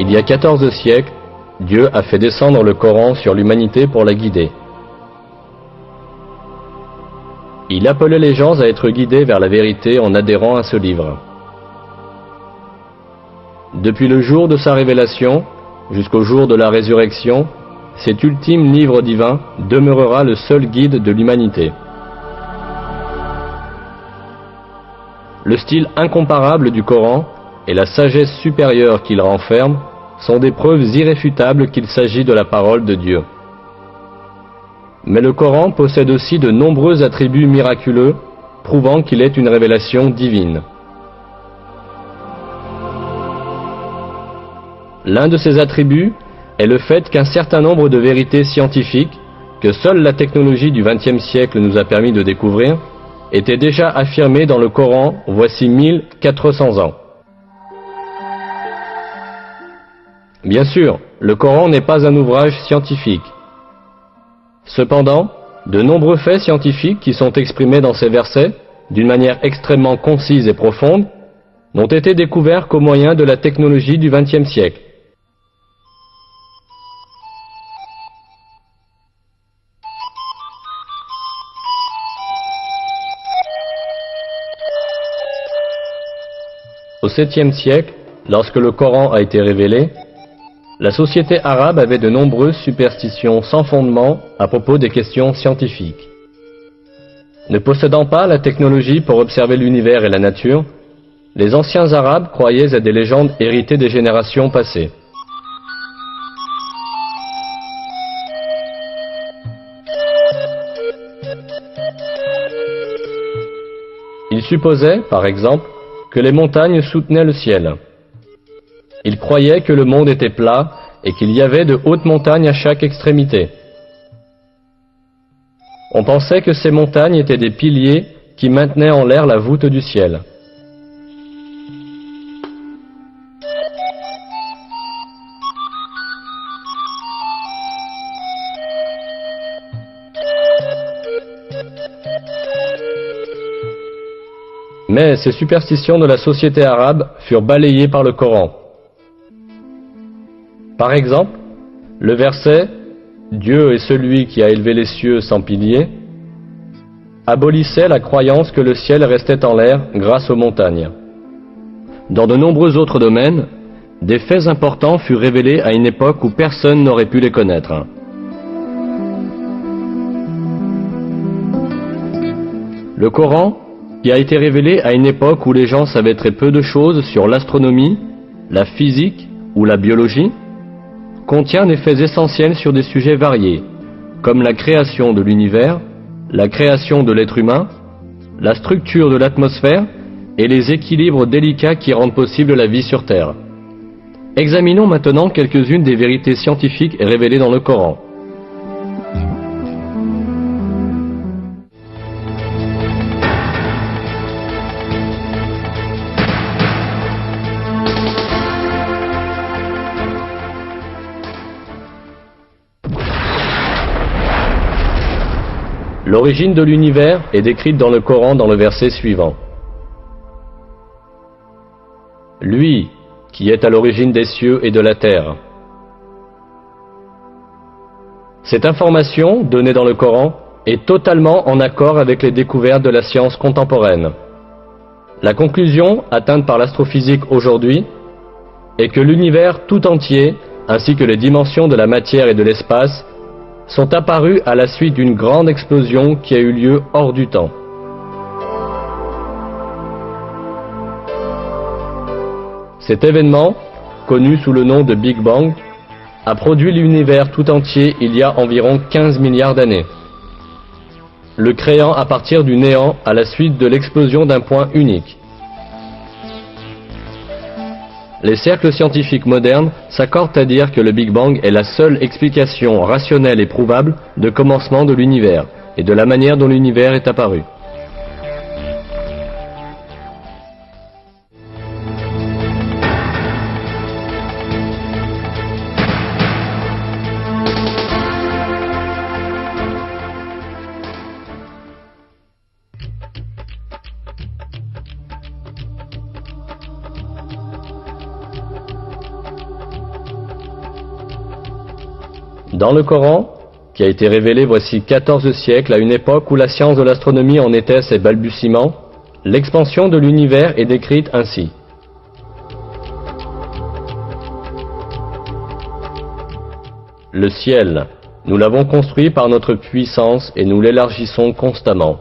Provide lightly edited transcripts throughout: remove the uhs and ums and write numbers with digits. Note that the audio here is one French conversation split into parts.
Il y a 14 siècles, Dieu a fait descendre le Coran sur l'humanité pour la guider. Il appelait les gens à être guidés vers la vérité en adhérant à ce livre. Depuis le jour de sa révélation jusqu'au jour de la résurrection, cet ultime livre divin demeurera le seul guide de l'humanité. Le style incomparable du Coran et la sagesse supérieure qu'il renferme sont des preuves irréfutables qu'il s'agit de la parole de Dieu. Mais le Coran possède aussi de nombreux attributs miraculeux, prouvant qu'il est une révélation divine. L'un de ces attributs est le fait qu'un certain nombre de vérités scientifiques, que seule la technologie du XXe siècle nous a permis de découvrir, étaient déjà affirmées dans le Coran voici 1400 ans. Bien sûr, le Coran n'est pas un ouvrage scientifique. Cependant, de nombreux faits scientifiques qui sont exprimés dans ces versets, d'une manière extrêmement concise et profonde, n'ont été découverts qu'au moyen de la technologie du XXe siècle. Au 7e siècle, lorsque le Coran a été révélé, la société arabe avait de nombreuses superstitions sans fondement à propos des questions scientifiques. Ne possédant pas la technologie pour observer l'univers et la nature, les anciens arabes croyaient à des légendes héritées des générations passées. Ils supposaient, par exemple, que les montagnes soutenaient le ciel. Ils croyaient que le monde était plat et qu'il y avait de hautes montagnes à chaque extrémité. On pensait que ces montagnes étaient des piliers qui maintenaient en l'air la voûte du ciel. Mais ces superstitions de la société arabe furent balayées par le Coran. Par exemple, le verset « Dieu est celui qui a élevé les cieux sans piliers » abolissait la croyance que le ciel restait en l'air grâce aux montagnes. Dans de nombreux autres domaines, des faits importants furent révélés à une époque où personne n'aurait pu les connaître. Le Coran, qui a été révélé à une époque où les gens savaient très peu de choses sur l'astronomie, la physique ou la biologie, contient des faits essentiels sur des sujets variés, comme la création de l'univers, la création de l'être humain, la structure de l'atmosphère et les équilibres délicats qui rendent possible la vie sur Terre. Examinons maintenant quelques-unes des vérités scientifiques révélées dans le Coran. L'origine de l'univers est décrite dans le Coran dans le verset suivant. Lui, qui est à l'origine des cieux et de la terre. Cette information, donnée dans le Coran, est totalement en accord avec les découvertes de la science contemporaine. La conclusion, atteinte par l'astrophysique aujourd'hui, est que l'univers tout entier, ainsi que les dimensions de la matière et de l'espace, sont apparus à la suite d'une grande explosion qui a eu lieu hors du temps. Cet événement, connu sous le nom de Big Bang, a produit l'univers tout entier il y a environ 15 milliards d'années, le créant à partir du néant à la suite de l'explosion d'un point unique. Les cercles scientifiques modernes s'accordent à dire que le Big Bang est la seule explication rationnelle et prouvable de commencement de l'univers et de la manière dont l'univers est apparu. Dans le Coran, qui a été révélé voici 14 siècles à une époque où la science de l'astronomie en était à ses balbutiements, l'expansion de l'univers est décrite ainsi. Le ciel, nous l'avons construit par notre puissance et nous l'élargissons constamment.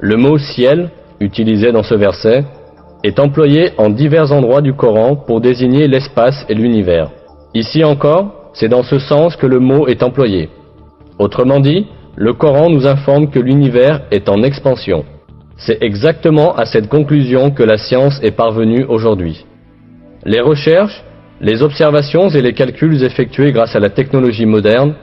Le mot ciel, utilisé dans ce verset, est employé en divers endroits du Coran pour désigner l'espace et l'univers. Ici encore, c'est dans ce sens que le mot est employé. Autrement dit, le Coran nous informe que l'univers est en expansion. C'est exactement à cette conclusion que la science est parvenue aujourd'hui. Les recherches, les observations et les calculs effectués grâce à la technologie moderne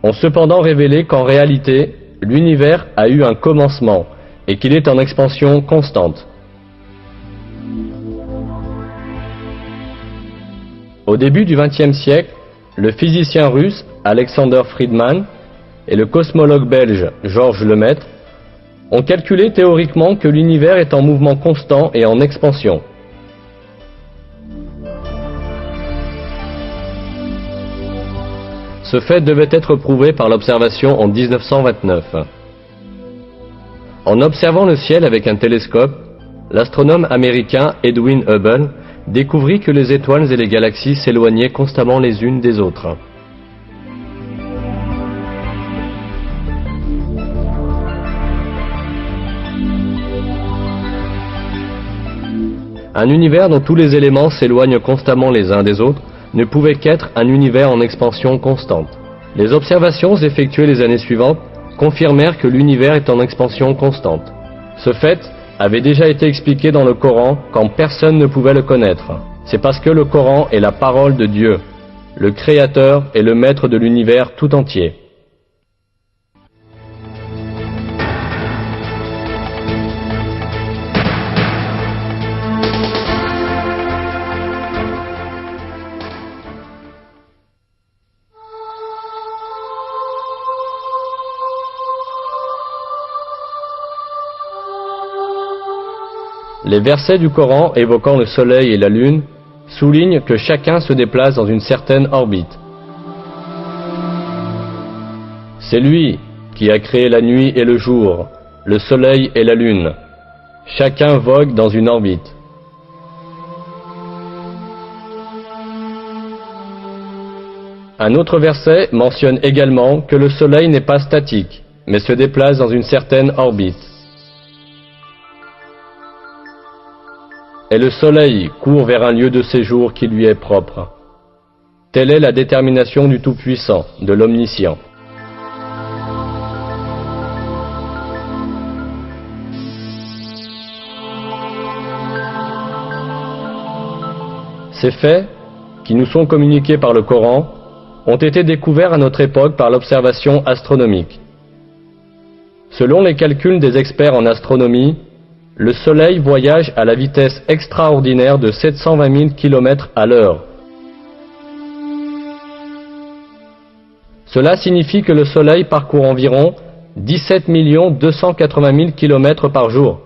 ont cependant révélé qu'en réalité, l'univers a eu un commencement et qu'il est en expansion constante. Au début du XXe siècle, le physicien russe Alexander Friedmann et le cosmologue belge Georges Lemaître ont calculé théoriquement que l'univers est en mouvement constant et en expansion. Ce fait devait être prouvé par l'observation en 1929. En observant le ciel avec un télescope, l'astronome américain Edwin Hubble découvrit que les étoiles et les galaxies s'éloignaient constamment les unes des autres. Un univers dont tous les éléments s'éloignent constamment les uns des autres ne pouvait qu'être un univers en expansion constante. Les observations effectuées les années suivantes confirmèrent que l'univers est en expansion constante. Ce fait avait déjà été expliqué dans le Coran quand personne ne pouvait le connaître. C'est parce que le Coran est la parole de Dieu, le Créateur et le Maître de l'univers tout entier. Les versets du Coran évoquant le soleil et la lune soulignent que chacun se déplace dans une certaine orbite. C'est lui qui a créé la nuit et le jour, le soleil et la lune. Chacun vogue dans une orbite. Un autre verset mentionne également que le soleil n'est pas statique, mais se déplace dans une certaine orbite. Et le soleil court vers un lieu de séjour qui lui est propre. Telle est la détermination du Tout-Puissant, de l'Omniscient. Ces faits, qui nous sont communiqués par le Coran, ont été découverts à notre époque par l'observation astronomique. Selon les calculs des experts en astronomie, le Soleil voyage à la vitesse extraordinaire de 720 000 km à l'heure. Cela signifie que le Soleil parcourt environ 17 280 000 km par jour.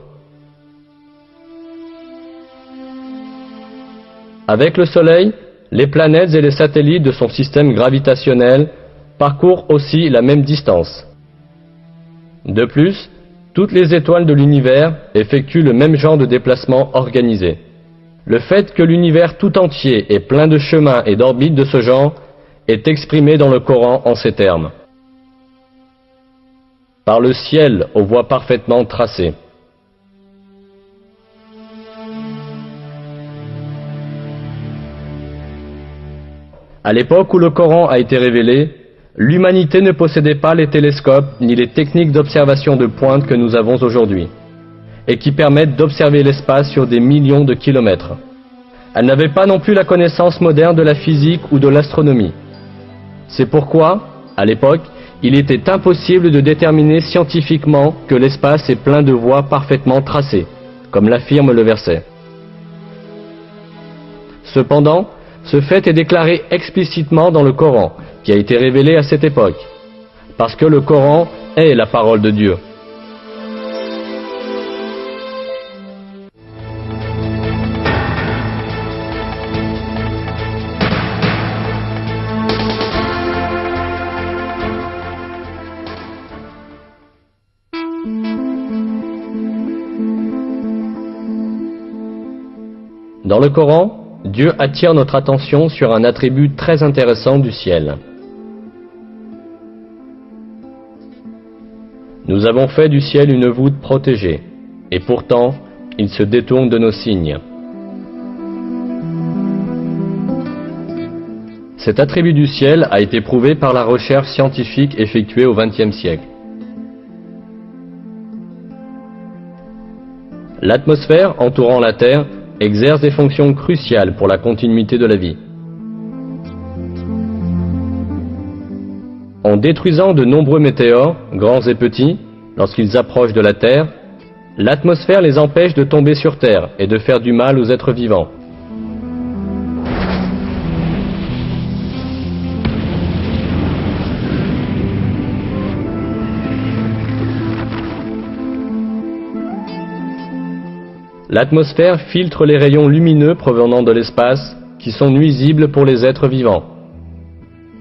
Avec le Soleil, les planètes et les satellites de son système gravitationnel parcourent aussi la même distance. De plus, toutes les étoiles de l'univers effectuent le même genre de déplacement organisé. Le fait que l'univers tout entier est plein de chemins et d'orbites de ce genre est exprimé dans le Coran en ces termes. Par le ciel aux voies parfaitement tracées. À l'époque où le Coran a été révélé, l'humanité ne possédait pas les télescopes ni les techniques d'observation de pointe que nous avons aujourd'hui, et qui permettent d'observer l'espace sur des millions de kilomètres. Elle n'avait pas non plus la connaissance moderne de la physique ou de l'astronomie. C'est pourquoi, à l'époque, il était impossible de déterminer scientifiquement que l'espace est plein de voies parfaitement tracées, comme l'affirme le verset. Cependant, ce fait est déclaré explicitement dans le Coran, qui a été révélé à cette époque, parce que le Coran est la parole de Dieu. Dans le Coran, Dieu attire notre attention sur un attribut très intéressant du ciel. Nous avons fait du ciel une voûte protégée, et pourtant, il se détourne de nos signes. Cet attribut du ciel a été prouvé par la recherche scientifique effectuée au XXe siècle. L'atmosphère entourant la Terre exerce des fonctions cruciales pour la continuité de la vie. En détruisant de nombreux météores, grands et petits, lorsqu'ils approchent de la Terre, l'atmosphère les empêche de tomber sur Terre et de faire du mal aux êtres vivants. L'atmosphère filtre les rayons lumineux provenant de l'espace qui sont nuisibles pour les êtres vivants.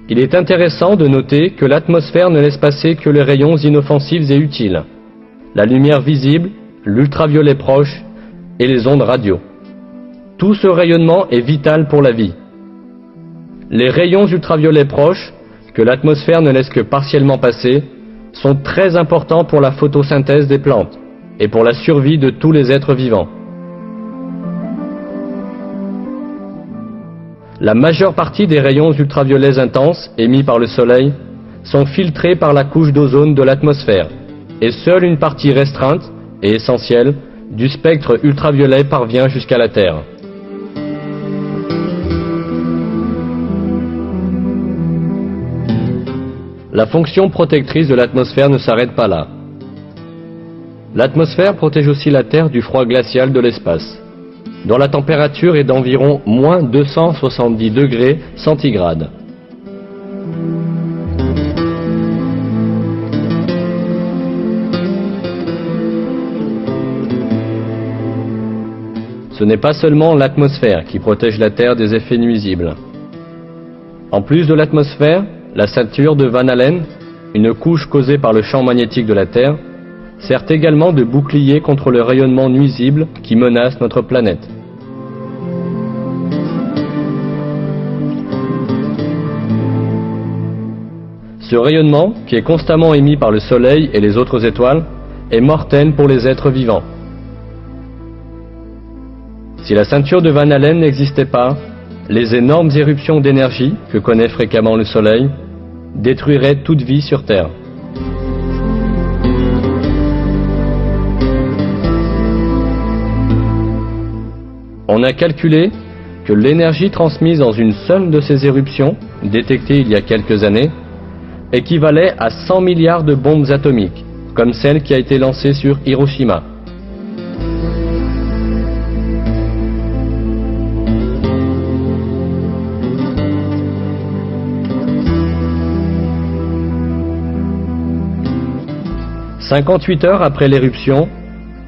Il est intéressant de noter que l'atmosphère ne laisse passer que les rayons inoffensifs et utiles, la lumière visible, l'ultraviolet proche et les ondes radio. Tout ce rayonnement est vital pour la vie. Les rayons ultraviolets proches, que l'atmosphère ne laisse que partiellement passer, sont très importants pour la photosynthèse des plantes et pour la survie de tous les êtres vivants. La majeure partie des rayons ultraviolets intenses émis par le Soleil sont filtrés par la couche d'ozone de l'atmosphère, et seule une partie restreinte et essentielle du spectre ultraviolet parvient jusqu'à la Terre. La fonction protectrice de l'atmosphère ne s'arrête pas là. L'atmosphère protège aussi la Terre du froid glacial de l'espace, dont la température est d'environ moins 270 degrés centigrades. Ce n'est pas seulement l'atmosphère qui protège la Terre des effets nuisibles. En plus de l'atmosphère, la ceinture de Van Allen, une couche causée par le champ magnétique de la Terre, sert également de bouclier contre le rayonnement nuisible qui menace notre planète. Ce rayonnement, qui est constamment émis par le Soleil et les autres étoiles, est mortel pour les êtres vivants. Si la ceinture de Van Allen n'existait pas, les énormes éruptions d'énergie que connaît fréquemment le Soleil détruiraient toute vie sur Terre. On a calculé que l'énergie transmise dans une seule de ces éruptions, détectée il y a quelques années, équivalait à 100 milliards de bombes atomiques, comme celle qui a été lancée sur Hiroshima. « 58 heures après l'éruption,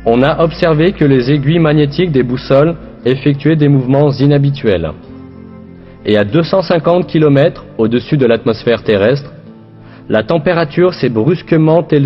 on a observé que les aiguilles magnétiques des boussoles effectuaient des mouvements inhabituels. Et à 250 km au-dessus de l'atmosphère terrestre, la température s'est brusquement élevée